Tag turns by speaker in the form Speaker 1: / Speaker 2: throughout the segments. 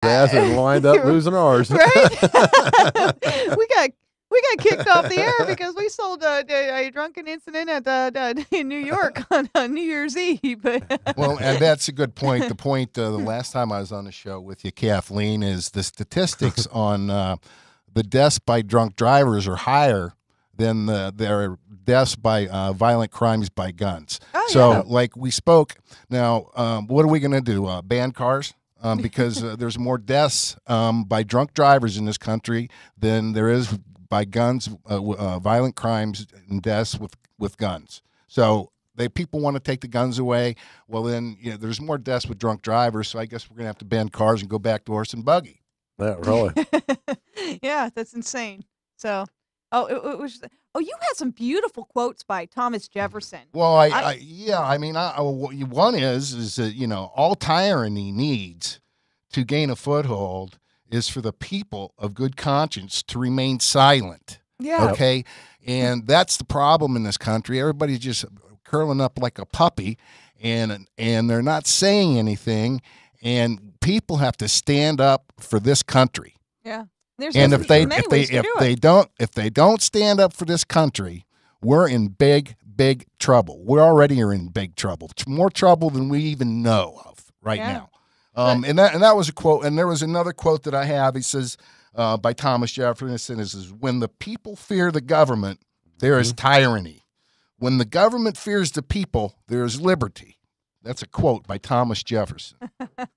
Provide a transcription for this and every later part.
Speaker 1: Grass and wind up losing ours.
Speaker 2: Right? we got kicked off the air because we sold a drunken incident at in New York on New Year's Eve.
Speaker 3: Well, and that's a good point. The point the last time I was on the show with you, Kathleen, is the statistics on the deaths by drunk drivers are higher than their deaths by violent crimes by guns.
Speaker 2: Oh,
Speaker 3: so,
Speaker 2: yeah.
Speaker 3: like we spoke, now, what are we going to do? Ban cars? Because there's more deaths by drunk drivers in this country than there is by guns, violent crimes and deaths with guns. So people want to take the guns away. Well, then there's more deaths with drunk drivers. So I guess we're going to have to ban cars and go back to horse and buggy.
Speaker 1: Yeah, really.
Speaker 2: Yeah, that's insane. So, it was. Oh, you had some beautiful quotes by Thomas Jefferson.
Speaker 3: Well, one is that all tyranny needs to gain a foothold is for the people of good conscience to remain silent.
Speaker 2: Yeah.
Speaker 3: Okay. And that's the problem in this country. Everybody's just curling up like a puppy, and they're not saying anything. And people have to stand up for this country.
Speaker 2: Yeah.
Speaker 3: And if they don't stand up for this country, we're in big trouble. We already are in big trouble. It's more trouble than we even know of now. And that was a quote. And there was another quote that I have. He says by Thomas Jefferson, it says, "When the people fear the government, there is tyranny. When the government fears the people, there is liberty." That's a quote by Thomas Jefferson.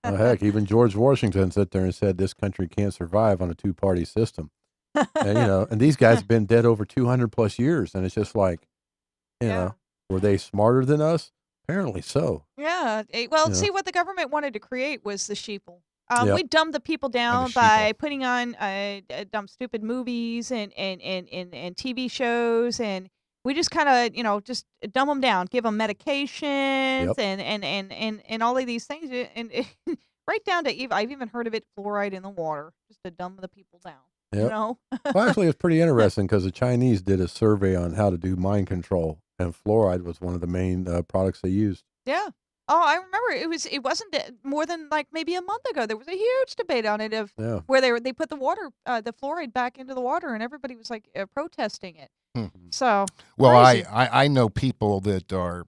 Speaker 1: Well, heck, even George Washington sat there and said this country can't survive on a two-party system. And and these guys have been dead over 200 plus years, and it's just like, were they smarter than us? Apparently so.
Speaker 2: Yeah. Well, see, what the government wanted to create was the sheeple.
Speaker 1: Yep.
Speaker 2: We dumbed the people down by putting on dumb, stupid movies and TV shows, and we just kind of, just dumb them down, give them medications and all of these things, and right down to I've even heard of it, fluoride in the water, just to dumb the people down.
Speaker 1: Yep.
Speaker 2: Well,
Speaker 1: actually, it's pretty interesting because the Chinese did a survey on how to do mind control, and fluoride was one of the main products they used.
Speaker 2: Yeah. Oh, I remember it wasn't more than like maybe a month ago. There was a huge debate on it of where they put the fluoride back into the water, and everybody was like protesting it. So
Speaker 3: I know people that are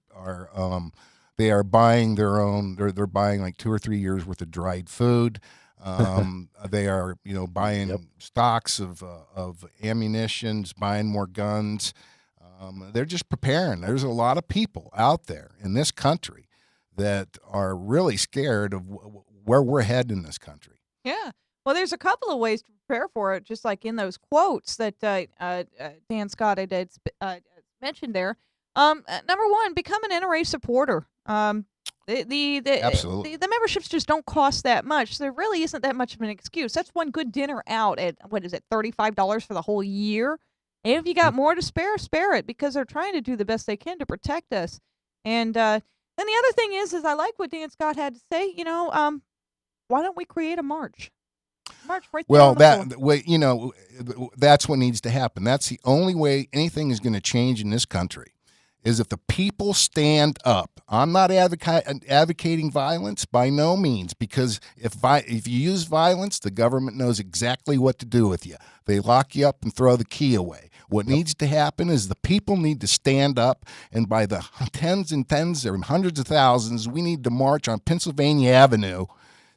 Speaker 3: they are buying their own. They're buying like 2 or 3 years worth of dried food. They are buying stocks of ammunitions, buying more guns. They're just preparing. There's a lot of people out there in this country that are really scared of where we're headed in this country.
Speaker 2: Yeah. Well, there's a couple of ways to prepare for it, just like in those quotes that Dan Scott had mentioned there. Number one, become an NRA supporter.
Speaker 3: Absolutely.
Speaker 2: The memberships just don't cost that much. So there really isn't that much of an excuse. That's one good dinner out at, $35 for the whole year. And if you got more to spare it, because they're trying to do the best they can to protect us. And then the other thing is I like what Dan Scott had to say. Why don't we create a march? March right there.
Speaker 3: Well, that's what needs to happen. That's the only way anything is going to change in this country, is if the people stand up. I'm not advocating violence by no means, because if you use violence, the government knows exactly what to do with you. They lock you up and throw the key away. What needs to happen is the people need to stand up, and by the tens and tens or hundreds of thousands, we need to march on Pennsylvania Avenue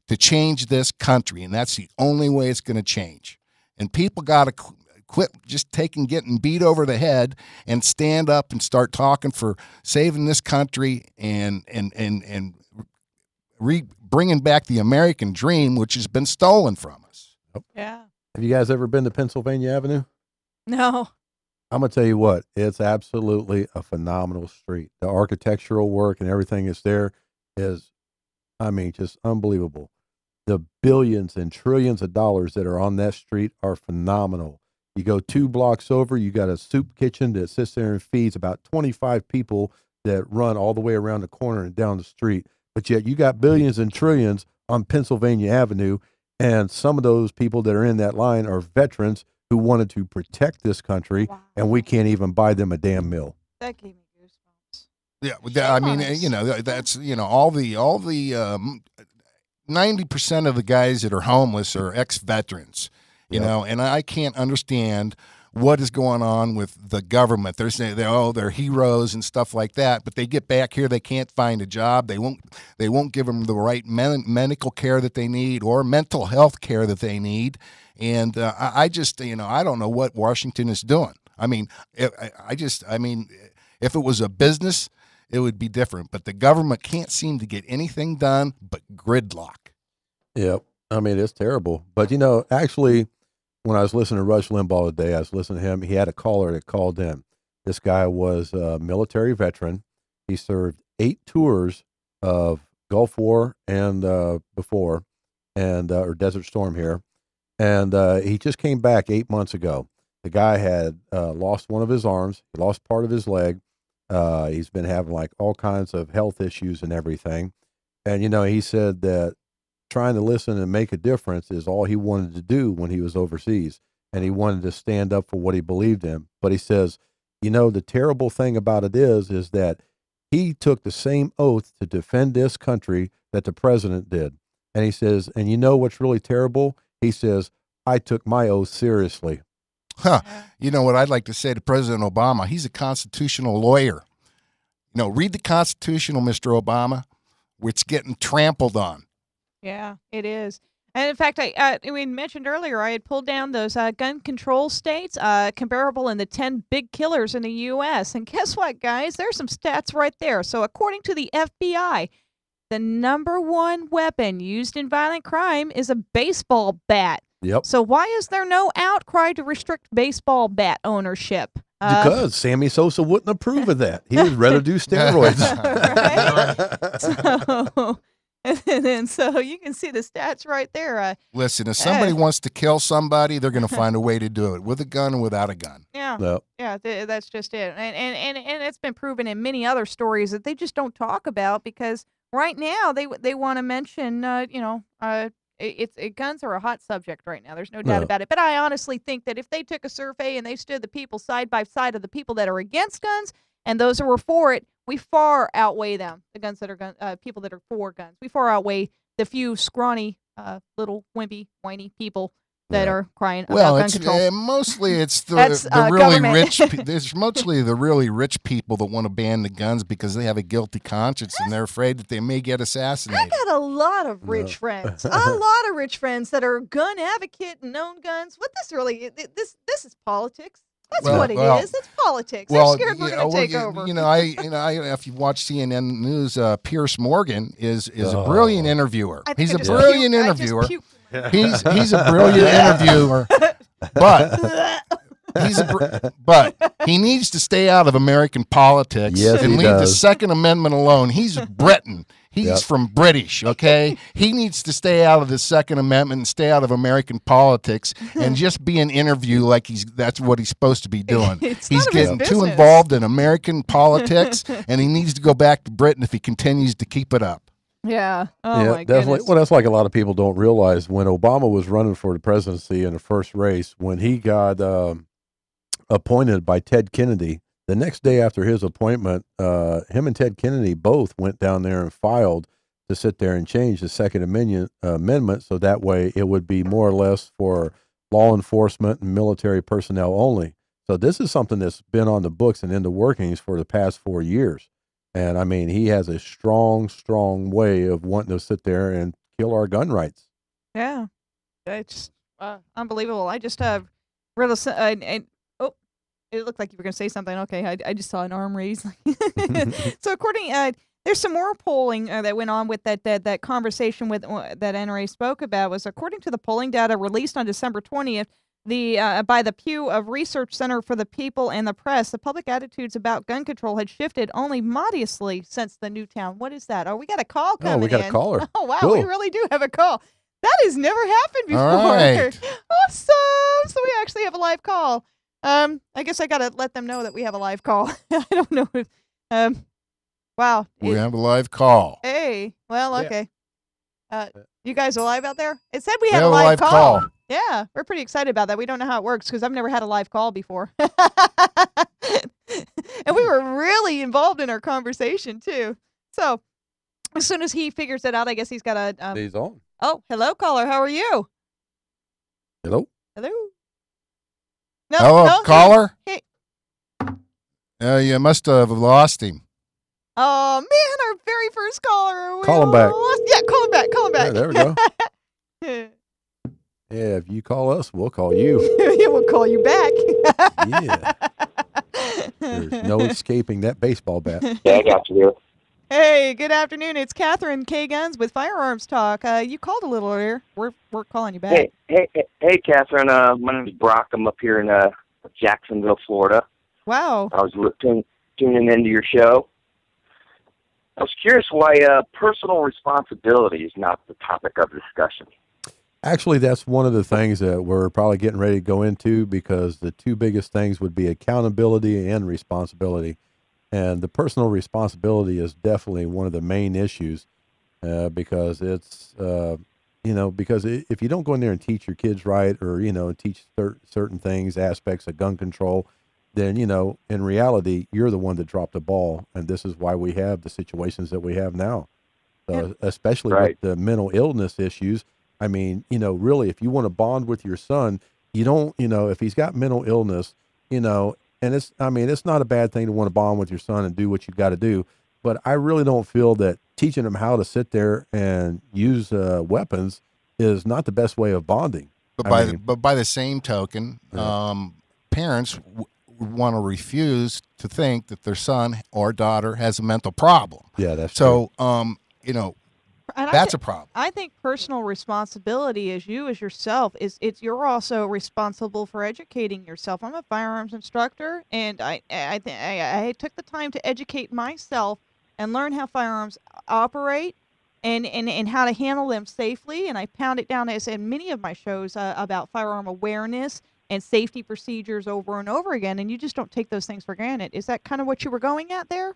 Speaker 3: to change this country, and that's the only way it's going to change. And people got to quit just getting beat over the head and stand up and start talking for saving this country and bringing back the American dream, which has been stolen from us.
Speaker 2: Yeah.
Speaker 1: Have you guys ever been to Pennsylvania Avenue?
Speaker 2: No.
Speaker 1: I'm going to tell you what, it's absolutely a phenomenal street. The architectural work and everything that's there is, just unbelievable. The billions and trillions of dollars that are on that street are phenomenal. You go 2 blocks over, you got a soup kitchen that sits there and feeds about 25 people that run all the way around the corner and down the street. But yet you got billions and trillions on Pennsylvania Avenue, and some of those people that are in that line are veterans who wanted to protect this country, and we can't even buy them a damn meal.
Speaker 2: That gave me goosebumps.
Speaker 3: Yeah, that's all the 90% of the guys that are homeless are ex-veterans, you know, and I can't understand what is going on with the government. They're saying they're heroes and stuff like that, but they get back here, they can't find a job. They won't give them the right medical care that they need or mental health care that they need. And I just, you know, I don't know what Washington is doing. I mean, if it was a business, it would be different. But the government can't seem to get anything done but gridlock.
Speaker 1: Yep. I mean, it's terrible. But, you know, actually, when I was listening to Rush Limbaugh today, I was listening to him. He had a caller that called in. This guy was a military veteran. He served 8 tours of Gulf War and before, and or Desert Storm here. And he just came back 8 months ago. The guy had lost one of his arms. He lost part of his leg. He's been having like all kinds of health issues and everything. And, you know, he said that trying to listen and make a difference is all he wanted to do when he was overseas. And he wanted to stand up for what he believed in. But he says, you know, the terrible thing about it is that he took the same oath to defend this country that the president did. And he says, and you know what's really terrible? He says, I took my oath seriously.
Speaker 3: Huh. You know what I'd like to say to President Obama? He's a constitutional lawyer. You know, read the Constitution, Mr. Obama. It's getting trampled on.
Speaker 2: Yeah, it is. And in fact, we mentioned earlier, I had pulled down those gun control states comparable in the 10 big killers in the U.S. And guess what, guys? There's some stats right there. So according to the FBI, the #1 weapon used in violent crime is a baseball bat.
Speaker 1: Yep.
Speaker 2: So why is there no outcry to restrict baseball bat ownership?
Speaker 1: Because Sammy Sosa wouldn't approve of that. He would rather do steroids.
Speaker 2: So you can see the stats right there.
Speaker 3: Listen, if somebody wants to kill somebody, they're going to find a way to do it, with a gun or without a gun.
Speaker 2: Yeah,
Speaker 1: Yep.
Speaker 2: yeah, that's just it. And it's been proven in many other stories that they just don't talk about, because right now they want to mention, guns are a hot subject right now. There's no doubt about it. But I honestly think that if they took a survey and they stood the people side by side of the people that are against guns and those who are for it, we far outweigh them. The guns that are people that are for guns. We far outweigh the few scrawny, little wimpy, whiny people that are crying about gun control.
Speaker 3: Mostly it's the really
Speaker 2: government.
Speaker 3: rich. There's mostly the really rich people that want to ban the guns because they have a guilty conscience and they're afraid that they may get assassinated.
Speaker 2: I got a lot of rich friends. A lot of rich friends that are gun advocate and own guns. What this really this is politics. That's what it is. It's politics. They're scared we're going to take over.
Speaker 3: If you watch CNN News, Pierce Morgan is a brilliant interviewer. He's a brilliant interviewer. He's a brilliant interviewer, but he needs to stay out of American politics and leave the Second Amendment alone. He's Briton. He's from British, okay? He needs to stay out of the Second Amendment and stay out of American politics and just be an interview like that's what he's supposed to be doing. He's getting too involved in American politics, and he needs to go back to Britain if he continues to keep it up.
Speaker 2: Yeah. Oh,
Speaker 1: yeah,
Speaker 2: my
Speaker 1: definitely.
Speaker 2: goodness.
Speaker 1: Well, that's like a lot of people don't realize. When Obama was running for the presidency in the first race, when he got appointed by Ted Kennedy, the next day after his appointment, him and Ted Kennedy both went down there and filed to sit there and change the Second Amendment so that way it would be more or less for law enforcement and military personnel only. So this is something that's been on the books and in the workings for the past 4 years. And, I mean, he has a strong, strong way of wanting to sit there and kill our gun rights.
Speaker 2: Yeah. It's unbelievable. I just read it looked like you were going to say something. Okay, I just saw an arm raised. So there's some more polling that went on with that conversation with that NRA spoke about. Was according to the polling data released on December 20th, by the Pew of Research Center for the People and the Press, the public attitudes about gun control had shifted only modestly since the Newtown. What is that? Oh, we got a call coming in.
Speaker 1: Oh, we got a caller.
Speaker 2: Oh, wow,
Speaker 1: Cool.
Speaker 2: we really do have a call. That has never happened before.
Speaker 3: All right.
Speaker 2: Awesome. So we actually have a live call. I guess I gotta let them know that we have a live call. I don't know if, wow.
Speaker 3: We have a live call.
Speaker 2: Hey, well, okay. You guys are live out there? It said we
Speaker 3: have
Speaker 2: had
Speaker 3: a live call.
Speaker 2: Yeah, we're pretty excited about that. We don't know how it works because I've never had a live call before. And we were really involved in our conversation too. So As soon as he figures it out, I guess he's got a.
Speaker 1: He's on.
Speaker 2: Oh, hello, caller. How are you?
Speaker 1: Hello.
Speaker 2: Hello. No,
Speaker 3: Hello,
Speaker 2: no,
Speaker 3: caller.
Speaker 2: Hey.
Speaker 3: You must have lost him.
Speaker 2: Oh man, our very first caller.
Speaker 1: Call him back.
Speaker 2: Yeah, call him back. Call him back.
Speaker 1: Yeah, there we go. Yeah, if you call us, we'll call you.
Speaker 2: Yeah, we'll call you back.
Speaker 1: Yeah. There's no escaping that baseball bat.
Speaker 4: Yeah, I got you here.
Speaker 2: Hey, good afternoon. It's Catherine K. Guns with Firearms Talk. You called a little earlier. We're calling you back.
Speaker 4: Hey, Catherine. My name is Brock. I'm up here in Jacksonville, Florida.
Speaker 2: Wow.
Speaker 4: I was tuning into your show. I was curious why personal responsibility is not the topic of discussion.
Speaker 1: Actually, that's one of the things that we're probably getting ready to go into, because the two biggest things would be accountability and responsibility. And the personal responsibility is definitely one of the main issues, because it's, because if you don't go in there and teach your kids right, or, teach certain things, aspects of gun control, then, in reality, you're the one that dropped the ball. And this is why we have the situations that we have now, especially
Speaker 4: Right.
Speaker 1: with the mental illness issues. I mean, really, if you want to bond with your son, you don't, if he's got mental illness, and it's not a bad thing to want to bond with your son and do what you got to do. But I really don't feel that teaching him how to sit there and use weapons is not the best way of bonding.
Speaker 3: But by the same token, parents want to refuse to think that their son or daughter has a mental problem.
Speaker 1: Yeah, that's
Speaker 3: so.
Speaker 1: True.
Speaker 3: That's a problem.
Speaker 2: I think personal responsibility is you as yourself. You're also responsible for educating yourself. I'm a firearms instructor, and I took the time to educate myself and learn how firearms operate and how to handle them safely. And I pound it down, as in many of my shows, about firearm awareness and safety procedures over and over again. And you just don't take those things for granted. Is that kind of what you were going at there?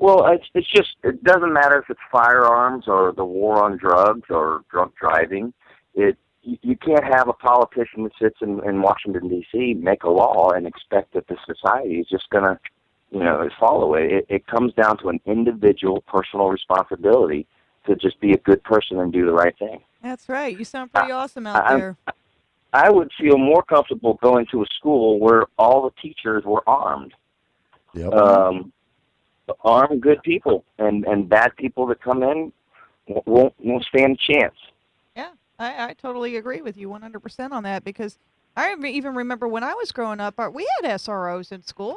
Speaker 4: Well, it's just, it doesn't matter if it's firearms or the war on drugs or drunk driving. You can't have a politician that sits in Washington, D.C., make a law and expect that the society is just going to, follow it. It comes down to an individual personal responsibility to just be a good person and do the right thing.
Speaker 2: That's right. You sound pretty awesome out there.
Speaker 4: I would feel more comfortable going to a school where all the teachers were armed.
Speaker 1: Yep.
Speaker 4: Arm good people, and bad people that come in won't stand a chance.
Speaker 2: Yeah, I totally agree with you 100% on that, because I even remember when I was growing up, we had SROs in school.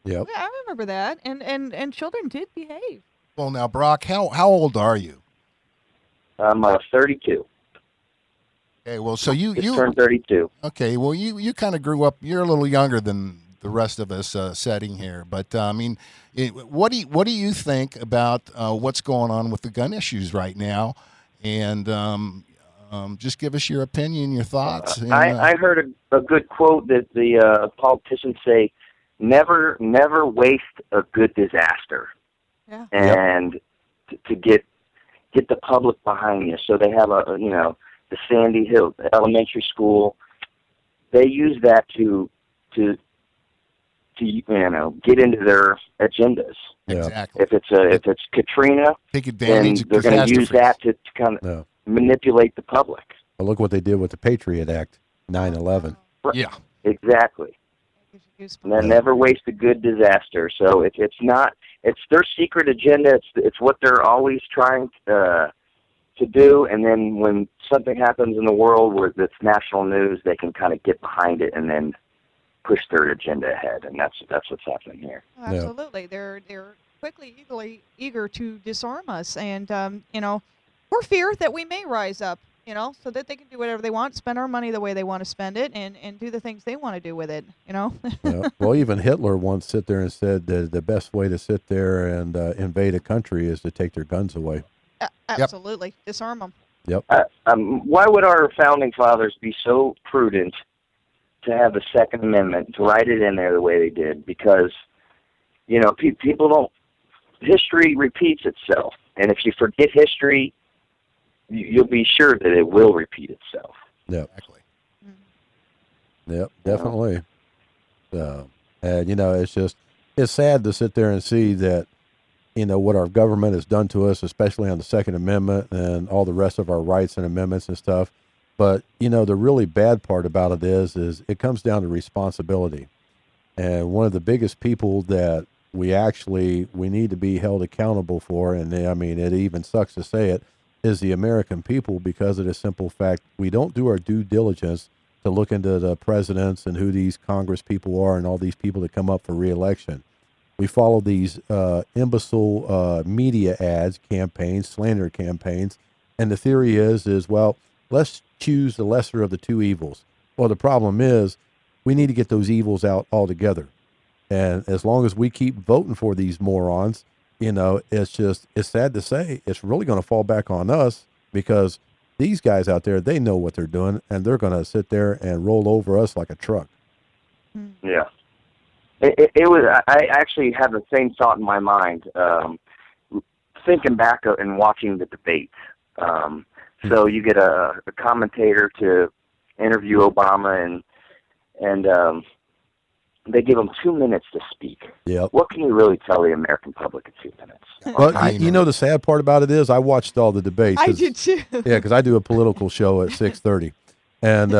Speaker 1: Yep.
Speaker 2: Yeah, I remember that, and children did behave.
Speaker 3: Well, now, Brock, how old are you?
Speaker 4: I'm 32.
Speaker 3: Okay, well, so you
Speaker 4: turned 32.
Speaker 3: Okay, well, you kind of grew up. You're a little younger than the rest of us setting here, but what do you think about what's going on with the gun issues right now? And just give us your opinion, your thoughts.
Speaker 4: I heard a good quote that the politicians say, never waste a good disaster.
Speaker 2: Yeah.
Speaker 4: And to get the public behind you. So they have the Sandy Hill Elementary School. They use that to get into their agendas.
Speaker 3: Exactly.
Speaker 4: If it's Katrina,
Speaker 3: take advantage of
Speaker 4: they're going to use that to kind of manipulate the public.
Speaker 1: Well, look what they did with the Patriot Act, 9/11.
Speaker 3: Yeah,
Speaker 4: exactly. And they never waste a good disaster. So it's their secret agenda. It's what they're always trying to do. And then when something happens in the world where it's national news, they can kind of get behind it and then push their agenda ahead, and that's what's happening here.
Speaker 2: Absolutely, they're quickly, eager to disarm us, and for fear that we may rise up, so that they can do whatever they want, spend our money the way they want to spend it, and do the things they want to do with it.
Speaker 1: Yeah. Well, even Hitler once sit there and said that the best way to sit there and invade a country is to take their guns away.
Speaker 2: Absolutely, disarm them.
Speaker 1: Yep.
Speaker 4: Why would our founding fathers be so prudent to have the Second Amendment, to write it in there the way they did? Because, people don't, history repeats itself. And if you forget history, you'll be sure that it will repeat itself.
Speaker 1: Yep.
Speaker 3: Exactly.
Speaker 1: Yep, definitely. And, it's sad to sit there and see that, what our government has done to us, especially on the Second Amendment and all the rest of our rights and amendments and stuff. But, the really bad part about it is it comes down to responsibility. And one of the biggest people that we need to be held accountable for, and I mean, it even sucks to say it, is the American people, because of the simple fact we don't do our due diligence to look into the presidents and who these Congress people are and all these people that come up for reelection. We follow these imbecile media ads, campaigns, slander campaigns, and the theory is well, let's choose the lesser of the two evils. Well, the problem is we need to get those evils out altogether. And as long as we keep voting for these morons, it's sad to say it's really going to fall back on us, because these guys out there, they know what they're doing, and they're going to sit there and roll over us like a truck.
Speaker 4: Yeah. It was. I actually had the same thought in my mind, thinking back and watching the debates. So you get a commentator to interview Obama, and they give him 2 minutes to speak.
Speaker 1: Yep.
Speaker 4: What can you really tell the American public in 2 minutes?
Speaker 1: Well, the sad part about it is I watched all the debates.
Speaker 2: I did too.
Speaker 1: Yeah, because I do a political show at 6:30, and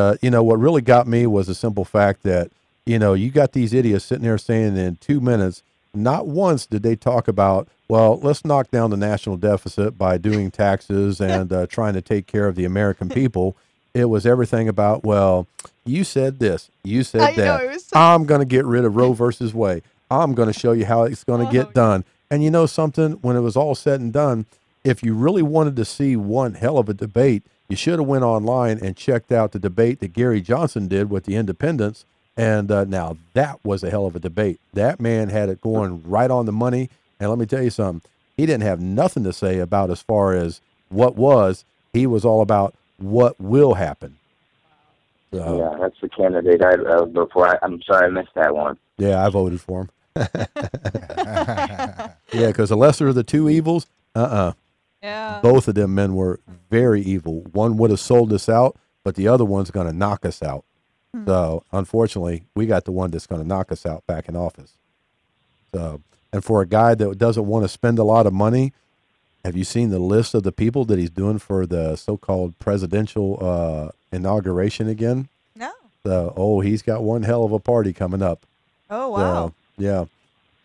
Speaker 1: what really got me was the simple fact that you got these idiots sitting there saying in 2 minutes, not once did they talk about, well, let's knock down the national deficit by doing taxes and trying to take care of the American people. It was everything about, well, you said this, you said that. I'm going to get rid of Roe versus Wade. I'm going to show you how it's going to get done. And you know something? When it was all said and done, if you really wanted to see one hell of a debate, you should have went online and checked out the debate that Gary Johnson did with the independents. And now that was a hell of a debate. That man had it going right on the money. And let me tell you something, he didn't have nothing to say about as far as what was. He was all about what will happen. So,
Speaker 4: yeah, that's the candidate I voted for. I'm sorry I missed that one.
Speaker 1: Yeah, I voted for him. Yeah, because the lesser of the two evils,
Speaker 2: Yeah.
Speaker 1: both of them men were very evil. One would have sold us out, but the other one's going to knock us out. So, unfortunately, we got the one that's going to knock us out back in office. So, and for a guy that doesn't want to spend a lot of money, have you seen the list of the people that he's doing for the so-called presidential inauguration again?
Speaker 2: No.
Speaker 1: So, he's got one hell of a party coming up.
Speaker 2: Oh, wow.
Speaker 1: So, yeah.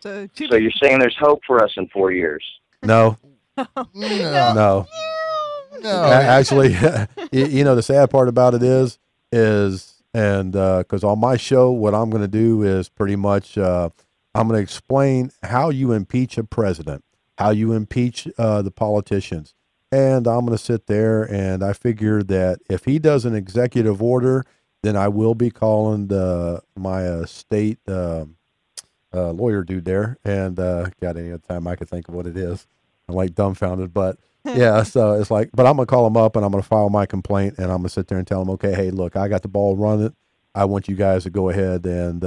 Speaker 2: So
Speaker 4: you're saying there's hope for us in 4 years?
Speaker 1: No.
Speaker 3: No.
Speaker 1: Actually, the sad part about it is because on my show, what I'm going to do is pretty much I'm going to explain how you impeach a president, how you impeach the politicians. And I'm going to sit there, and I figure that if he does an executive order, then I will be calling my state lawyer dude there. And got any other time I could think of what it is. I'm like dumbfounded, but yeah, so it's like, but I'm going to call him up and I'm going to file my complaint, and I'm going to sit there and tell him, okay, hey, look, I got the ball running. I want you guys to go ahead and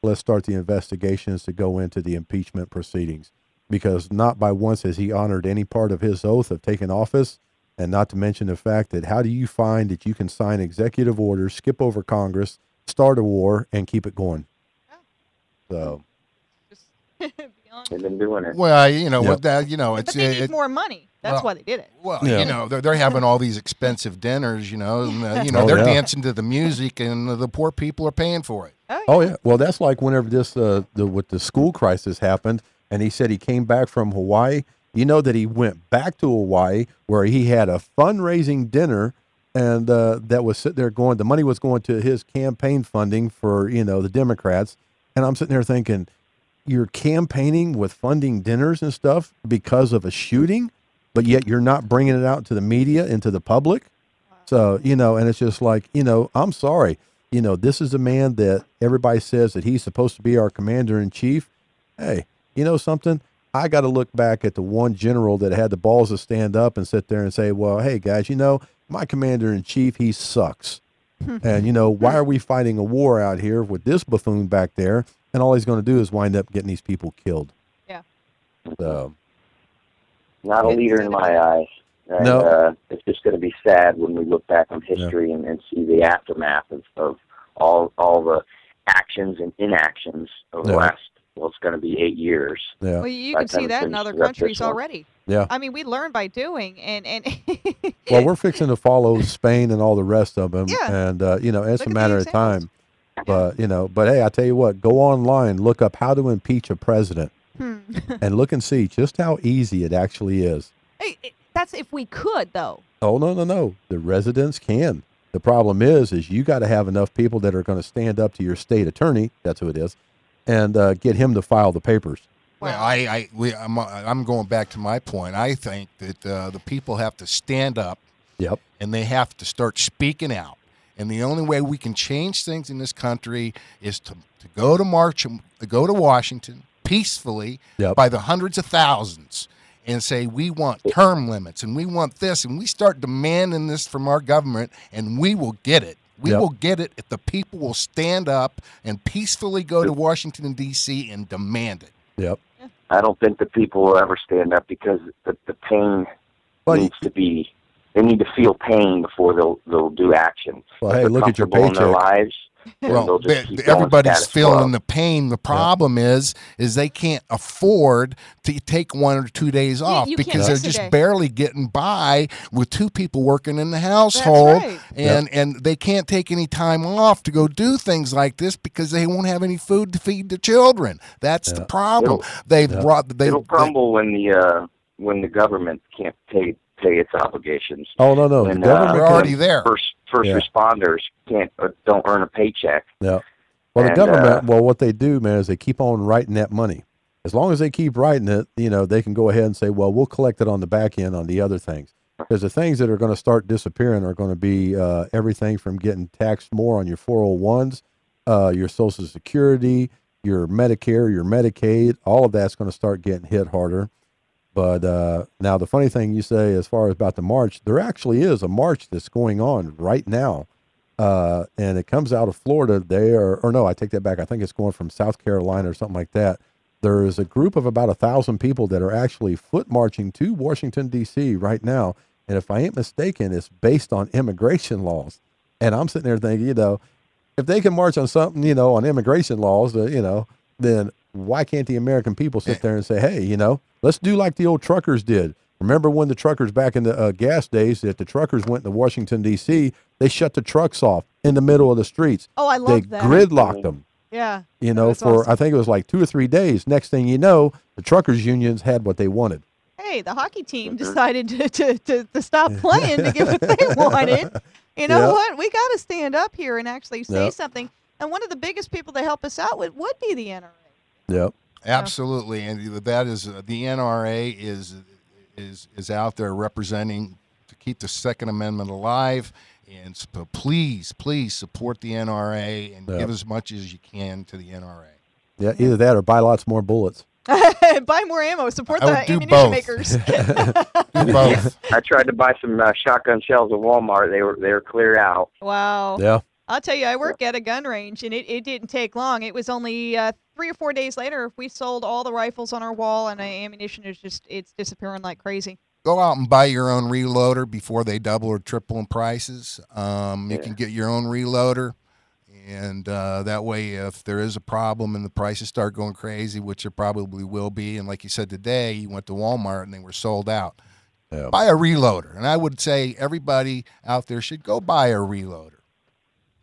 Speaker 1: let's start the investigations to go into the impeachment proceedings, because not by once has he honored any part of his oath of taking office. And not to mention the fact that how do you find that you can sign executive orders, skip over Congress, start a war, and keep it going? So.
Speaker 4: They've been doing it.
Speaker 3: Well, with that,
Speaker 2: But
Speaker 3: it's
Speaker 2: they need more money. That's why they did it.
Speaker 3: Well,
Speaker 1: Yeah.
Speaker 3: they're having all these expensive dinners, and they're dancing to the music, and the poor people are paying for it.
Speaker 1: Oh yeah. Well, that's like whenever this with the school crisis happened, and he said he came back from Hawaii. You know that he went back to Hawaii where he had a fundraising dinner, and that was sitting there going. The money was going to his campaign funding for the Democrats, and I'm sitting there thinking, you're campaigning with funding dinners and stuff because of a shooting, but yet you're not bringing it out to the media and to the public. So, and it's just like, I'm sorry, this is a man that everybody says that he's supposed to be our commander in chief. Hey, something? I got to look back at the one general that had the balls to stand up and sit there and say, well, hey guys, my commander in chief, he sucks. And why are we fighting a war out here with this buffoon back there? And all he's going to do is wind up getting these people killed.
Speaker 2: Yeah.
Speaker 1: So.
Speaker 4: Not a leader in my eyes. And,
Speaker 1: No.
Speaker 4: It's just going to be sad when we look back on history and see the aftermath of all the actions and inactions of the
Speaker 1: Yeah.
Speaker 4: last well, it's going to be 8 years.
Speaker 1: Yeah.
Speaker 2: Well, you
Speaker 4: By
Speaker 2: can
Speaker 4: the time
Speaker 2: see
Speaker 4: it
Speaker 2: that in
Speaker 4: finishes
Speaker 2: other
Speaker 4: up
Speaker 2: countries
Speaker 4: this one.
Speaker 2: already.
Speaker 1: Yeah.
Speaker 2: I mean, we learn by doing, and
Speaker 1: Well, we're fixing to follow Spain and all the rest of them,
Speaker 2: Yeah.
Speaker 1: and it's
Speaker 2: Look
Speaker 1: a
Speaker 2: at the
Speaker 1: matter of
Speaker 2: examples.
Speaker 1: time. But but hey, I tell you what, go online, look up how to impeach a president, and look and see just how easy it actually is.
Speaker 2: Hey, that's if we could, though.
Speaker 1: Oh no, the residents can. The problem is you got to have enough people that are going to stand up to your state attorney. That's who it is, and get him to file the papers.
Speaker 3: Well,
Speaker 2: Wow.
Speaker 3: I'm going back to my point. I think that the people have to stand up.
Speaker 1: Yep.
Speaker 3: And they have to start speaking out. And the only way we can change things in this country is to go to Washington peacefully
Speaker 1: Yep.
Speaker 3: by the hundreds of thousands and say we want term limits and we want this, and we start demanding this from our government, and we will get it. We
Speaker 1: Yep.
Speaker 3: will get it if the people will stand up and peacefully go to Washington, D.C. and demand it.
Speaker 1: Yep.
Speaker 4: I don't think the people will ever stand up because the pain
Speaker 1: Well,
Speaker 4: needs to be. They need to feel pain before they'll do action.
Speaker 1: Well,
Speaker 4: If
Speaker 1: hey,
Speaker 4: they're
Speaker 1: look at your
Speaker 4: comfortable in their
Speaker 1: paycheck.
Speaker 4: lives, then they'll
Speaker 3: Well,
Speaker 4: just keep going
Speaker 3: everybody's
Speaker 4: status
Speaker 3: feeling
Speaker 4: quo.
Speaker 3: the pain. The problem is they can't afford to take 1 or 2 days off
Speaker 2: you can't
Speaker 3: because they're
Speaker 2: miss a
Speaker 3: just
Speaker 2: day.
Speaker 3: barely getting by with 2 people working in the household,
Speaker 2: right.
Speaker 3: and they can't take any time off to go do things like this because they won't have any food to feed the children. That's the problem.
Speaker 4: It'll crumble when the government can't pay its obligations.
Speaker 1: Oh no, the
Speaker 4: When,
Speaker 1: government
Speaker 3: They're
Speaker 1: can-
Speaker 3: already there.
Speaker 4: First
Speaker 1: Yeah.
Speaker 4: responders don't earn a paycheck.
Speaker 1: Yeah. Well, the
Speaker 4: And,
Speaker 1: government, what they do, man, is they keep on writing that money. As long as they keep writing it, they can go ahead and say, well, we'll collect it on the back end on the other things. Because the things that are going to start disappearing are going to be everything from getting taxed more on your 401s, your Social Security, your Medicare, your Medicaid. All of that's going to start getting hit harder. But now the funny thing you say as far as about the march, there actually is a march that's going on right now. And it comes out of Florida. I take that back. I think it's going from South Carolina or something like that. There is a group of about 1,000 people that are actually foot marching to Washington, D.C. right now. And if I ain't mistaken, it's based on immigration laws. And I'm sitting there thinking, if they can march on something, on immigration laws, then why can't the American people sit there and say, hey, let's do like the old truckers did. Remember when the truckers back in the gas days, that the truckers went to Washington, D.C., they shut the trucks off in the middle of the streets.
Speaker 2: Oh, I
Speaker 1: They
Speaker 2: love that.
Speaker 1: gridlocked them,
Speaker 2: Yeah.
Speaker 1: for,
Speaker 2: awesome.
Speaker 1: I think it was like 2 or 3 days. Next thing you know, the truckers unions had what they wanted.
Speaker 2: Hey, the hockey team decided to stop playing to get what they wanted. You know
Speaker 1: Yeah.
Speaker 2: what? We got to stand up here and actually say
Speaker 1: Yeah.
Speaker 2: something. And one of the biggest people to help us out with would be the NRA.
Speaker 1: Yep.
Speaker 3: Absolutely, and that is the NRA is out there representing to keep the Second Amendment alive, and please support the NRA and give as much as you can to the NRA.
Speaker 1: Yeah, either that or buy lots more bullets.
Speaker 2: Buy more ammo. Support
Speaker 3: I
Speaker 2: the
Speaker 3: would do
Speaker 2: ammunition
Speaker 3: both.
Speaker 2: makers.
Speaker 3: Do both.
Speaker 4: I tried to buy some shotgun shells at Walmart. They were cleared out.
Speaker 2: Wow.
Speaker 1: Yeah.
Speaker 2: I'll tell you, I work at a gun range, and it didn't take long. It was only 3 or 4 days later, we sold all the rifles on our wall, and the ammunition it's disappearing like crazy.
Speaker 3: Go out and buy your own reloader before they double or triple in prices. You can get your own reloader, and that way, if there is a problem and the prices start going crazy, which there probably will be, and like you said today, you went to Walmart and they were sold out.
Speaker 1: Yeah.
Speaker 3: Buy a reloader, and I would say everybody out there should go buy a reloader.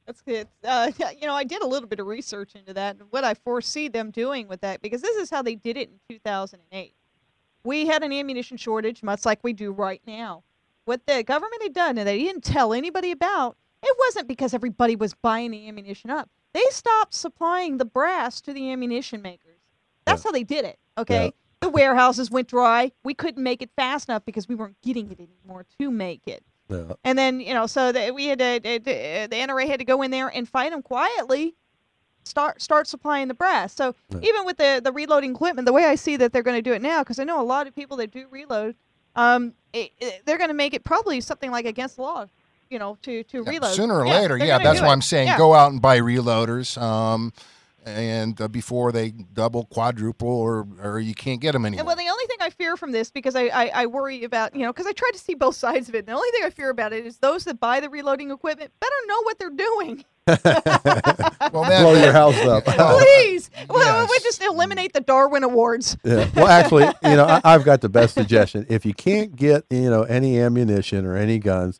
Speaker 2: That's good. I did a little bit of research into that and what I foresee them doing with that, because this is how they did it in 2008. We had an ammunition shortage, much like we do right now. What the government had done, and they didn't tell anybody about, it wasn't because everybody was buying the ammunition up. They stopped supplying the brass to the ammunition makers. That's how they did it, okay?
Speaker 1: Yeah.
Speaker 2: The warehouses went dry. We couldn't make it fast enough because we weren't getting it anymore to make it.
Speaker 1: Yeah.
Speaker 2: And then, so we had the NRA had to go in there and fight them quietly, start supplying the brass. So even with the reloading equipment, the way I see that they're going to do it now, because I know a lot of people that do reload, they're going to make it probably something like against the law, to reload.
Speaker 3: Sooner or
Speaker 2: Yeah,
Speaker 3: later,
Speaker 2: they're
Speaker 3: yeah,
Speaker 2: gonna
Speaker 3: that's
Speaker 2: do
Speaker 3: why
Speaker 2: it.
Speaker 3: I'm saying
Speaker 2: Yeah.
Speaker 3: go out and buy reloaders. And before they double, quadruple, or you can't get them anymore.
Speaker 2: And well, the only thing I fear from this, because I worry about, because I try to see both sides of it. The only thing I fear about it is those that buy the reloading equipment better know what they're doing.
Speaker 3: Well,
Speaker 1: Blow your house up.
Speaker 2: Please. Well, we
Speaker 3: Yes.
Speaker 2: just eliminate the Darwin Awards.
Speaker 1: Yeah. Well, actually, I've got the best suggestion. If you can't get, any ammunition or any guns,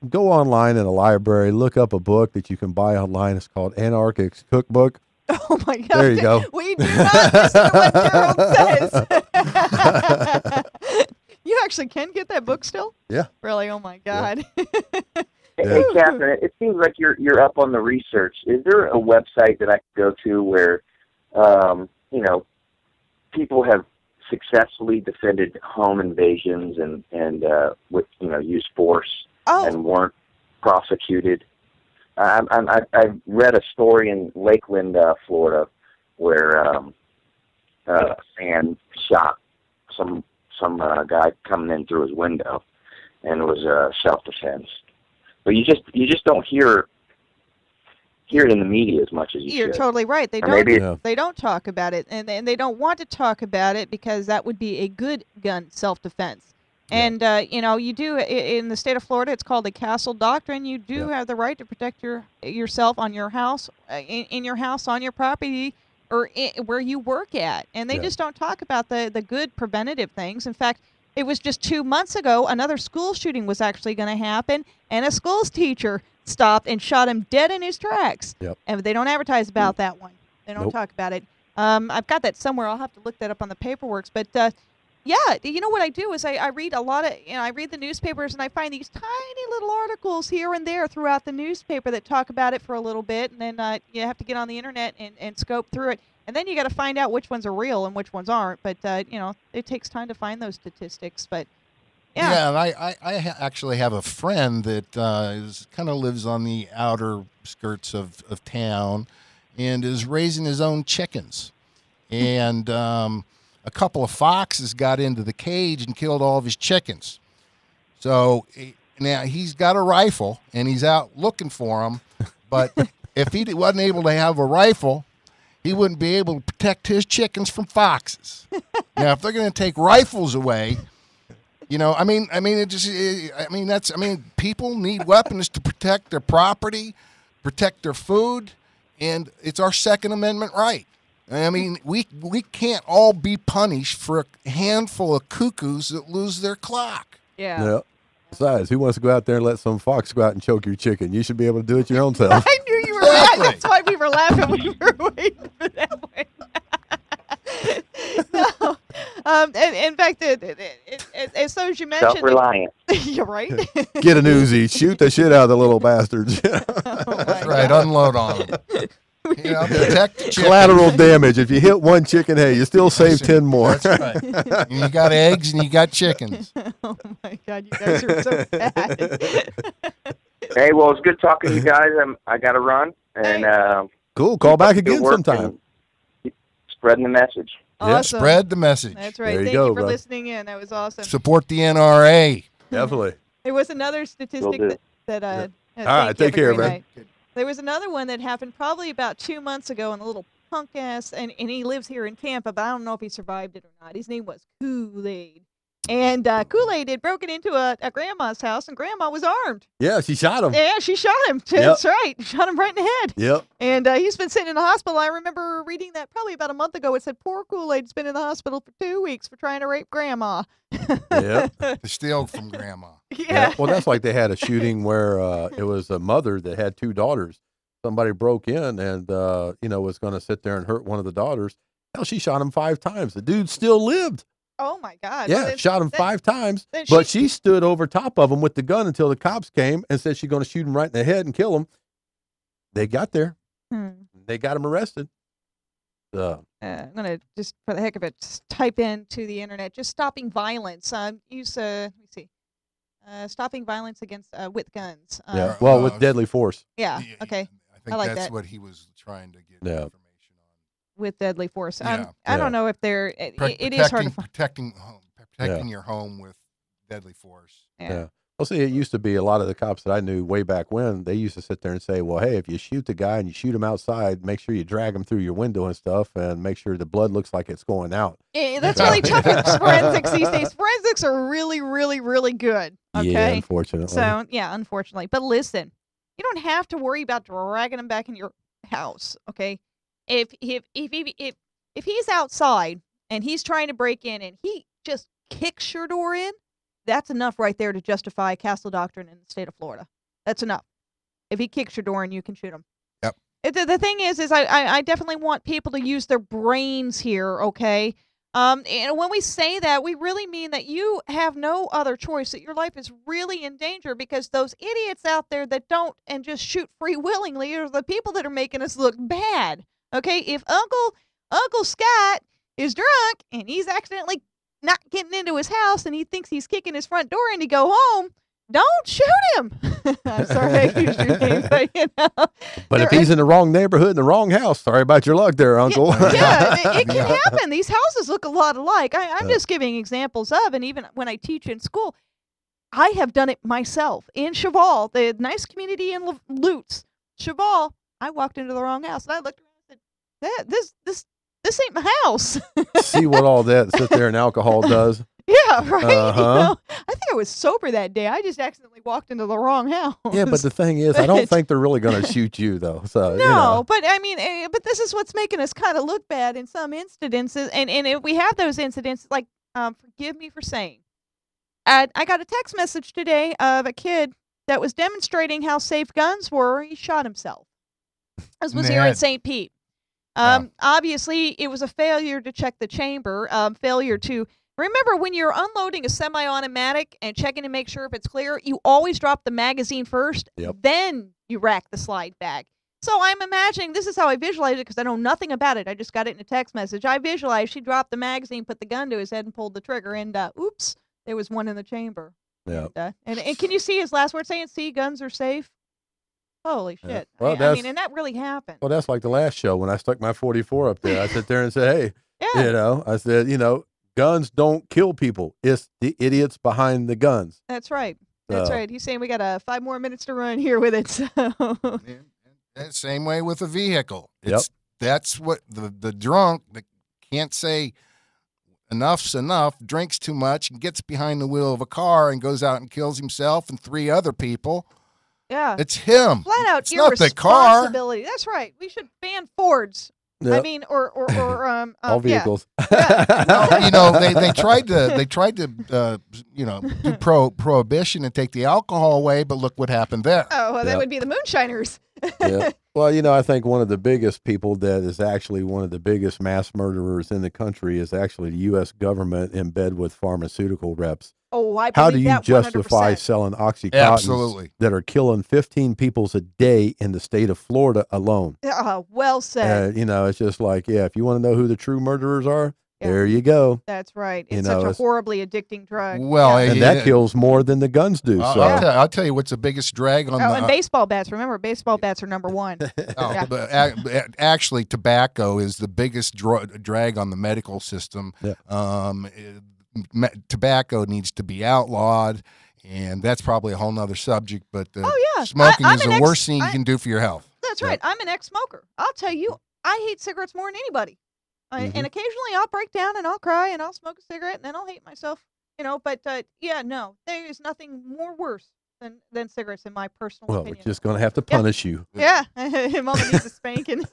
Speaker 1: go online in a library, look up a book that you can buy online. It's called Anarchist's Cookbook.
Speaker 2: Oh my God.
Speaker 1: There you go.
Speaker 2: We do not listen to what Gerald says. You actually can get that book still?
Speaker 1: Yeah.
Speaker 2: Really? Oh my God.
Speaker 4: Hey, Catherine, it seems like you're up on the research. Is there a website that I could go to where, people have successfully defended home invasions and with used force and weren't prosecuted? I read a story in Lakeland, Florida, where a fan shot some guy coming in through his window, and it was self-defense. But you just don't hear it in the media as much as you
Speaker 2: You're
Speaker 4: should.
Speaker 2: totally right. They
Speaker 4: Or
Speaker 2: don't.
Speaker 4: maybe
Speaker 2: They don't talk about it, and they don't want to talk about it because that would be a good gun self-defense. And you do in the state of Florida. It's called the Castle Doctrine. You do have the right to protect yourself on your house, in your house, on your property, or where you work at. And they just don't talk about the good preventative things. In fact, it was just 2 months ago, another school shooting was actually going to happen, and a school's teacher stopped and shot him dead in his tracks.
Speaker 1: Yep.
Speaker 2: And they don't advertise about that one. They don't
Speaker 1: Nope.
Speaker 2: talk about it. I've got that somewhere. I'll have to look that up on the paperwork. But you know what I do is I read a lot of, I read the newspapers, and I find these tiny little articles here and there throughout the newspaper that talk about it for a little bit, and then you have to get on the internet and scope through it. And then you got to find out which ones are real and which ones aren't. But, it takes time to find those statistics. But,
Speaker 3: Yeah, and I actually have a friend that kind of lives on the outer skirts of town and is raising his own chickens. And a couple of foxes got into the cage and killed all of his chickens. So now he's got a rifle, and he's out looking for them. But if he wasn't able to have a rifle, he wouldn't be able to protect his chickens from foxes. Now, if they're going to take rifles away, people need weapons to protect their property, protect their food, and it's our Second Amendment right. I mean, we can't all be punished for a handful of cuckoos that lose their clock.
Speaker 1: Yeah. Besides, who wants to go out there and let some fox go out and choke your chicken? You should be able to do it your own self.
Speaker 2: I knew you were laughing. That's why we were laughing. We were waiting for that one. No. In fact, as so as you mentioned,
Speaker 4: self-reliant.
Speaker 2: You're right.
Speaker 1: Get an Uzi, shoot the shit out of the little bastards.
Speaker 3: That's right. Unload on them. Protect the chicken.
Speaker 1: Collateral damage. If you hit one chicken, hey, you still save 10 more.
Speaker 3: That's right. And you got eggs and you got chickens.
Speaker 2: Oh my God, you guys are so bad.
Speaker 4: Hey, well, it's good talking to you guys. I got to run, and
Speaker 1: Cool. Call back
Speaker 4: good
Speaker 1: again
Speaker 4: work
Speaker 1: sometime.
Speaker 4: and keep spreading the message.
Speaker 2: Awesome.
Speaker 3: Spread the message.
Speaker 2: That's right.
Speaker 1: There you
Speaker 2: Thank
Speaker 1: go,
Speaker 2: you for
Speaker 1: bud.
Speaker 2: listening in. That was awesome.
Speaker 3: Support the NRA.
Speaker 1: Definitely.
Speaker 2: There was another statistic
Speaker 4: do.
Speaker 2: that
Speaker 1: All right,
Speaker 2: thank you.
Speaker 1: take care,
Speaker 2: Have a great
Speaker 1: man.
Speaker 2: night. There was another one that happened probably about 2 months ago, and a little punk ass, and he lives here in Tampa, but I don't know if he survived it or not. His name was Kool-Aid. And Kool-Aid had broken into a grandma's house, and grandma was armed.
Speaker 1: Yeah, she shot him.
Speaker 2: Yeah, she shot him. That's right. Shot him right in the head.
Speaker 1: Yep.
Speaker 2: And he's been sitting in the hospital. I remember reading that probably about a month ago. It said, poor Kool-Aid's been in the hospital for 2 weeks for trying to rape grandma.
Speaker 1: Yep.
Speaker 3: To steal from grandma.
Speaker 2: Yeah.
Speaker 1: Well, that's like they had a shooting where it was a mother that had 2 daughters. Somebody broke in and, was going to sit there and hurt one of the daughters. Hell, she shot him 5 times. The dude still lived.
Speaker 2: Oh, my God.
Speaker 1: Yeah,
Speaker 2: Well,
Speaker 1: shot him 5 times.
Speaker 2: then
Speaker 1: But she stood over top of him with the gun until the cops came and said she's going to shoot him right in the head and kill him. They got there. They got him arrested.
Speaker 2: I'm going to just, for the heck of it, just type into the internet, just stopping violence. Use, let me see, stopping violence against, with guns.
Speaker 1: Yeah, well, with deadly force.
Speaker 2: Yeah, okay.
Speaker 3: I think
Speaker 2: like
Speaker 3: that's
Speaker 2: that.
Speaker 3: what he was trying to get
Speaker 1: Yeah.
Speaker 3: information
Speaker 2: With deadly force.
Speaker 3: Yeah.
Speaker 2: I don't know if they're, it is hard to find.
Speaker 3: protecting your home with deadly force.
Speaker 1: Yeah. Well, see, it used to be a lot of the cops that I knew way back when, they used to sit there and say, well, hey, if you shoot the guy and you shoot him outside, make sure you drag him through your window and stuff and make sure the blood looks like it's going out.
Speaker 2: That's really tough with forensics these days. Forensics are really, really, really good. Okay.
Speaker 1: Yeah, unfortunately.
Speaker 2: So, yeah, unfortunately. But listen, You don't have to worry about dragging them back in your house. Okay, if he's outside and he's trying to break in and he just kicks your door in, that's enough right there to justify castle doctrine in the state of Florida. That's enough. If he kicks your door in, you can shoot him.
Speaker 3: Yep.
Speaker 2: The thing is I definitely want people to use their brains here, okay? And when we say that, we really mean that you have no other choice, that your life is really in danger because those idiots out there that don't and just shoot free willingly are the people that are making us look bad, okay? If Uncle Scott is drunk and he's accidentally not getting into his house and he thinks he's kicking his front door in to go home, don't shoot him. I'm sorry I used your name, but you know.
Speaker 1: But if he's in the wrong neighborhood, in the wrong house, sorry about your luck there, Uncle.
Speaker 2: Yeah, it can happen. These houses look a lot alike. I'm just giving examples of, and even when I teach in school, I have done it myself. In Cheval, the nice community in Lutz, Cheval, I walked into the wrong house, and I looked around and said, this ain't my house.
Speaker 1: See what all that sit there and alcohol does.
Speaker 2: Yeah, right.
Speaker 1: Uh-huh.
Speaker 2: You know, I think I was sober that day. I just accidentally walked into the wrong house.
Speaker 1: Yeah, but the thing is, I don't think they're really going to shoot you, though. So
Speaker 2: no,
Speaker 1: you know.
Speaker 2: but I mean, but this is what's making us kind of look bad in some incidences. And if we have those incidents, like, forgive me for saying, I got a text message today of a kid that was demonstrating how safe guns were. He shot himself. This was here in St. Pete. Obviously, it was a failure to check the chamber, failure to remember when you're unloading a semi-automatic and checking to make sure if it's clear, you always drop the magazine first, then you rack the slide bag. So I'm imagining, this is how I visualize it because I know nothing about it. I just got it in a text message. I visualized she dropped the magazine, put the gun to his head and pulled the trigger and oops, there was one in the chamber.
Speaker 1: Yeah.
Speaker 2: And can you see his last word saying, see, guns are safe? Holy shit.
Speaker 1: Yeah. Well,
Speaker 2: I mean, and that really happened.
Speaker 1: Well, that's like the last show when I stuck my 44 up there. I sit there and said, hey,
Speaker 2: Yeah.
Speaker 1: you know, I said, you know, guns don't kill people. It's the idiots behind the guns.
Speaker 2: That's right. That's right. He's saying we got 5 more minutes to run here with it. So.
Speaker 3: And same way with a vehicle. That's what the drunk that can't say enough's enough, drinks too much, and gets behind the wheel of a car and goes out and kills himself and 3 other people.
Speaker 2: Yeah.
Speaker 3: It's him.
Speaker 2: Flat out
Speaker 3: it's not the car.
Speaker 2: irresponsibility. That's right. We should ban Fords.
Speaker 1: Yep.
Speaker 2: I mean, or
Speaker 1: all vehicles.
Speaker 2: Yeah.
Speaker 3: Well, you know, they tried to you know, do prohibition and take the alcohol away, but look what happened there.
Speaker 2: Oh, well, that would be the moonshiners.
Speaker 1: Yeah. Well, you know, I think one of the biggest people that is actually one of the biggest mass murderers in the country is actually the U.S. government in bed with pharmaceutical reps.
Speaker 2: Oh, I believe
Speaker 1: How do you
Speaker 2: that
Speaker 1: justify
Speaker 2: 100%.
Speaker 1: selling Oxycontin
Speaker 3: Absolutely.
Speaker 1: that are killing 15 people a day in the state of Florida alone?
Speaker 2: Well said.
Speaker 1: You know, it's just like, yeah, if you want to know who the true murderers are,
Speaker 2: Yeah.
Speaker 1: there you go.
Speaker 2: That's right.
Speaker 1: You
Speaker 2: It's
Speaker 1: know,
Speaker 2: such a
Speaker 1: it's-
Speaker 2: horribly addicting drug.
Speaker 3: Well,
Speaker 2: yeah.
Speaker 1: And that kills more than the guns do. So
Speaker 3: I'll tell you what's the biggest drag on
Speaker 2: and baseball bats. Remember, baseball bats are number 1. Yeah.
Speaker 3: But actually, tobacco is the biggest drag on the medical system.
Speaker 1: Yeah.
Speaker 3: Tobacco needs to be outlawed, and that's probably a whole nother subject. But
Speaker 2: Oh, yeah.
Speaker 3: smoking
Speaker 2: I'm
Speaker 3: is
Speaker 2: an
Speaker 3: the
Speaker 2: ex-
Speaker 3: worst thing you
Speaker 2: I-
Speaker 3: can do for your health.
Speaker 2: That's right. I'm an ex-smoker. I'll tell you, I hate cigarettes more than anybody. And occasionally I'll break down and I'll cry and I'll smoke a cigarette and then I'll hate myself. You know, but yeah, no, there is nothing more worse than cigarettes in my personal
Speaker 1: well,
Speaker 2: opinion.
Speaker 1: we're just going to have to punish you.
Speaker 2: Yeah, Mama needs a spanking.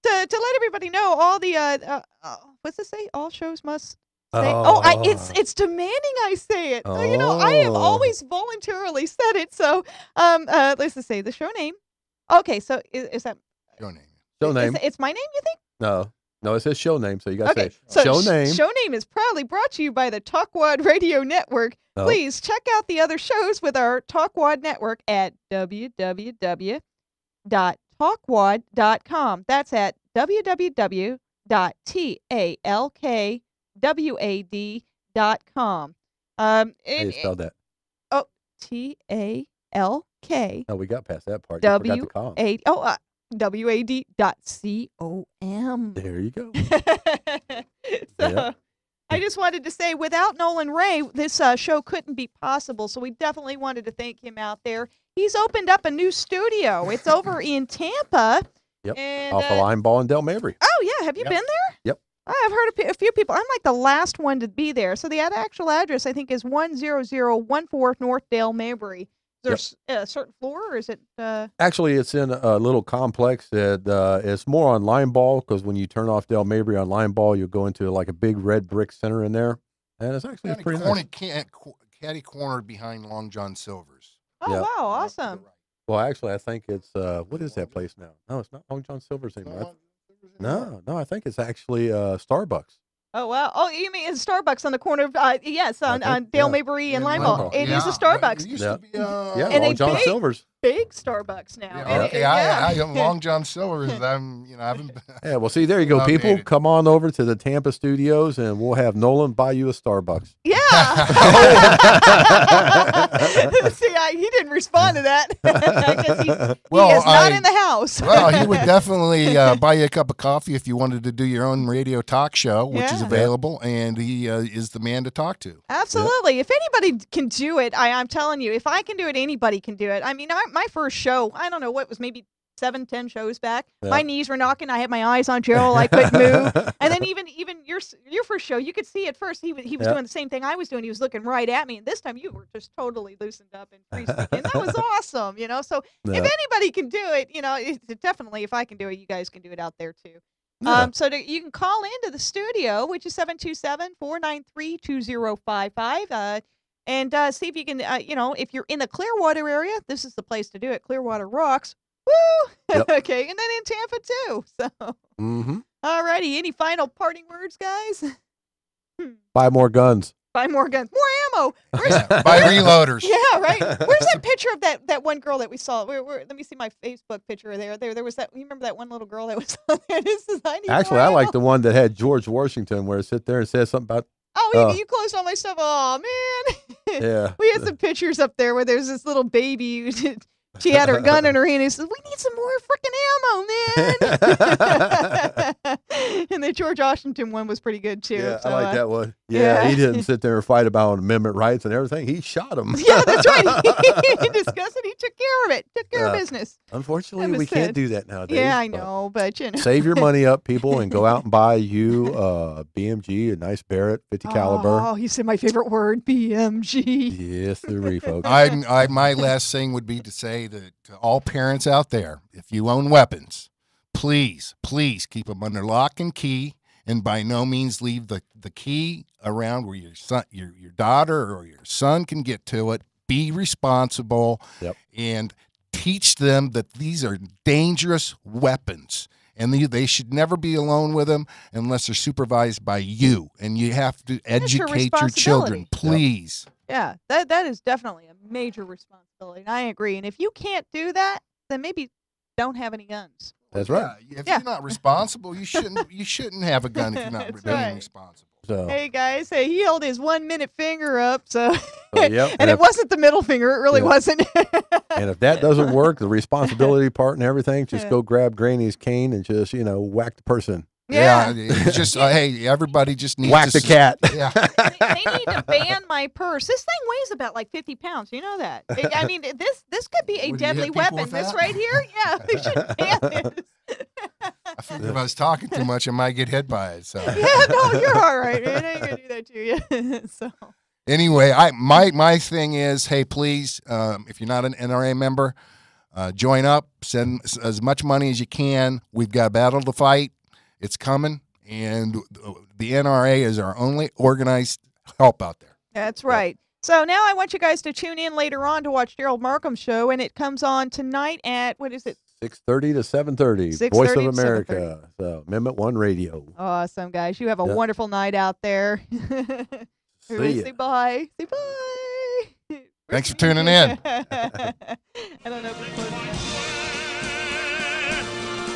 Speaker 2: So, to let everybody know, all the what's this say? All shows must say. It's demanding I say it. You know, I have always voluntarily said it. So, let's just say the show name. Okay, so is that
Speaker 3: Your name.
Speaker 1: Show name.
Speaker 2: It's my name, you think?
Speaker 1: No, it says show name, so you got to
Speaker 2: Okay,
Speaker 1: say
Speaker 2: so
Speaker 1: show name.
Speaker 2: Show name is proudly brought to you by the Talkwad Radio Network.
Speaker 1: Oh.
Speaker 2: Please check out the other shows with our Talkwad Network at www.talkwad.com. That's at www.talkwad.com.
Speaker 1: How do you spell that?
Speaker 2: TALK.
Speaker 1: Oh, we got past that part. You forgot the column.
Speaker 2: WAD.com.
Speaker 1: There you go.
Speaker 2: So,
Speaker 1: Yeah.
Speaker 2: I just wanted to say, without Nolan Ray, this show couldn't be possible. So we definitely wanted to thank him out there. He's opened up a new studio. It's over in Tampa.
Speaker 1: Yep.
Speaker 2: And,
Speaker 1: Off of Line Ball and Del Mabry.
Speaker 2: oh, yeah. Have you
Speaker 3: Yep.
Speaker 2: been there?
Speaker 1: Yep.
Speaker 2: I've heard a few people. I'm like the last one to be there. So the actual address, I think, is 10014 North Dale Mabry. Is there a certain floor, or is it?
Speaker 1: Actually, it's in a little complex that it's more on Limeball, because when you turn off Dale Mabry on Limeball, you'll go into like a big red brick center in there, and it's actually pretty nice.
Speaker 3: Catty corner behind Long John Silver's.
Speaker 2: Oh,
Speaker 1: Yep.
Speaker 2: wow, awesome.
Speaker 1: Well, actually, I think it's what is that place now? No, it's not Long John Silver's anymore. No, I think it's actually Starbucks.
Speaker 2: Oh, wow. Oh, you mean it's Starbucks on the corner of, yes, on Dale Mabry and Limeball. It is a Starbucks.
Speaker 3: It used to be,
Speaker 1: and Long John Silver's.
Speaker 2: Big Starbucks now.
Speaker 3: I Long John Silver's. I haven't.
Speaker 1: Yeah, well, see, there you go, people. Come on over to the Tampa studios, and we'll have Nolan buy you a Starbucks.
Speaker 2: Yeah. See, he didn't respond to that. I guess he is not in the house.
Speaker 3: Well, he would definitely buy you a cup of coffee if you wanted to do your own radio talk show, which is available, and he is the man to talk to.
Speaker 2: Absolutely. If anybody can do it, I'm telling you, if I can do it, anybody can do it. I mean, my first show, I don't know what was, maybe 7-10 shows back. Yeah. My knees were knocking. I had my eyes on Gerald. I couldn't move. And then even your first show, you could see at first he was doing the same thing I was doing. He was looking right at me. And this time you were just totally loosened up and free speaking. That was awesome, So if anybody can do it, it's definitely, if I can do it, you guys can do it out there too. Yeah. So you can call into the studio, which is 727-493-2055. And see if you can, if you're in the Clearwater area, this is the place to do it. Clearwater rocks. Woo! Yep. Okay, and then in Tampa too. So, all righty. Any final parting words, guys?
Speaker 1: Buy more guns.
Speaker 2: Buy more guns. More ammo.
Speaker 3: Buy reloaders.
Speaker 2: Yeah, right. Where's that picture of that one girl that we saw? Let me see my Facebook picture there. There was that. You remember that one little girl that was on there?
Speaker 1: Actually, I like the one that had George Washington, where it sit there and says something about.
Speaker 2: Oh, you closed all my stuff. Oh, man.
Speaker 1: Yeah.
Speaker 2: We had some pictures up there where there's this little baby. She had her gun in her hand and says, "We need some more freaking ammo, man." And the George Washington one was pretty good, too.
Speaker 1: Yeah, so, I like that one. Yeah, he didn't sit there and fight about amendment rights and everything. He shot him.
Speaker 2: Yeah, that's right. He discussed it. He took care of it. Took care of business.
Speaker 1: Unfortunately, we can't do that nowadays.
Speaker 2: Yeah, I know, but
Speaker 1: save your money up, people, and go out and buy you a BMG, a nice Barrett 50 caliber.
Speaker 2: Oh, you said my favorite word, BMG.
Speaker 1: Yes, sirree, folks.
Speaker 3: My last thing would be to say that to all parents out there, if you own weapons, please keep them under lock and key, and by no means leave the key around where your son, your daughter or your son can get to it. Be responsible and teach them that these are dangerous weapons, and they should never be alone with them unless they're supervised by you. And you have to educate your children, please.
Speaker 2: Yeah, that is definitely a major responsibility, and I agree. And if you can't do that, then maybe don't have any guns.
Speaker 1: That's right.
Speaker 3: If you're not responsible, you shouldn't have a gun if you're not being responsible.
Speaker 1: So.
Speaker 2: Hey guys, he held his 1 minute finger up, so and it wasn't the middle finger. It really wasn't.
Speaker 1: And if that doesn't work, the responsibility part and everything, just go grab Granny's cane and just whack the person.
Speaker 3: Yeah, it's just hey, everybody just needs
Speaker 1: whack the cat.
Speaker 3: Yeah,
Speaker 2: they need to ban my purse. This thing weighs about like 50 pounds. You know that? I mean, this could be a deadly weapon. This right here, they should ban this.
Speaker 3: I figure if I was talking too much, I might get hit by it. So
Speaker 2: yeah, no, you're all right, man. I ain't gonna do that to you. So
Speaker 3: anyway, my thing is, hey, please, if you're not an NRA member, join up. Send as much money as you can. We've got a battle to fight. It's coming, and the NRA is our only organized help out there.
Speaker 2: That's right. So now I want you guys to tune in later on to watch Gerald Markham's show, and it comes on tonight at, what is it?
Speaker 1: 6:30 to 7:30. Voice of America. So Amendment 1 Radio.
Speaker 2: Awesome, guys. You have a wonderful night out there. Say bye. Say bye.
Speaker 3: Thanks for tuning in.
Speaker 2: I don't know if it's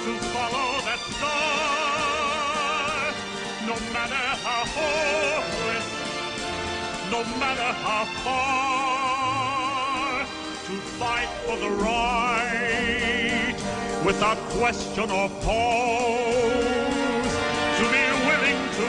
Speaker 5: to follow that star, no matter how hopeless, no matter how far, to fight for the right without question or pause, to be willing to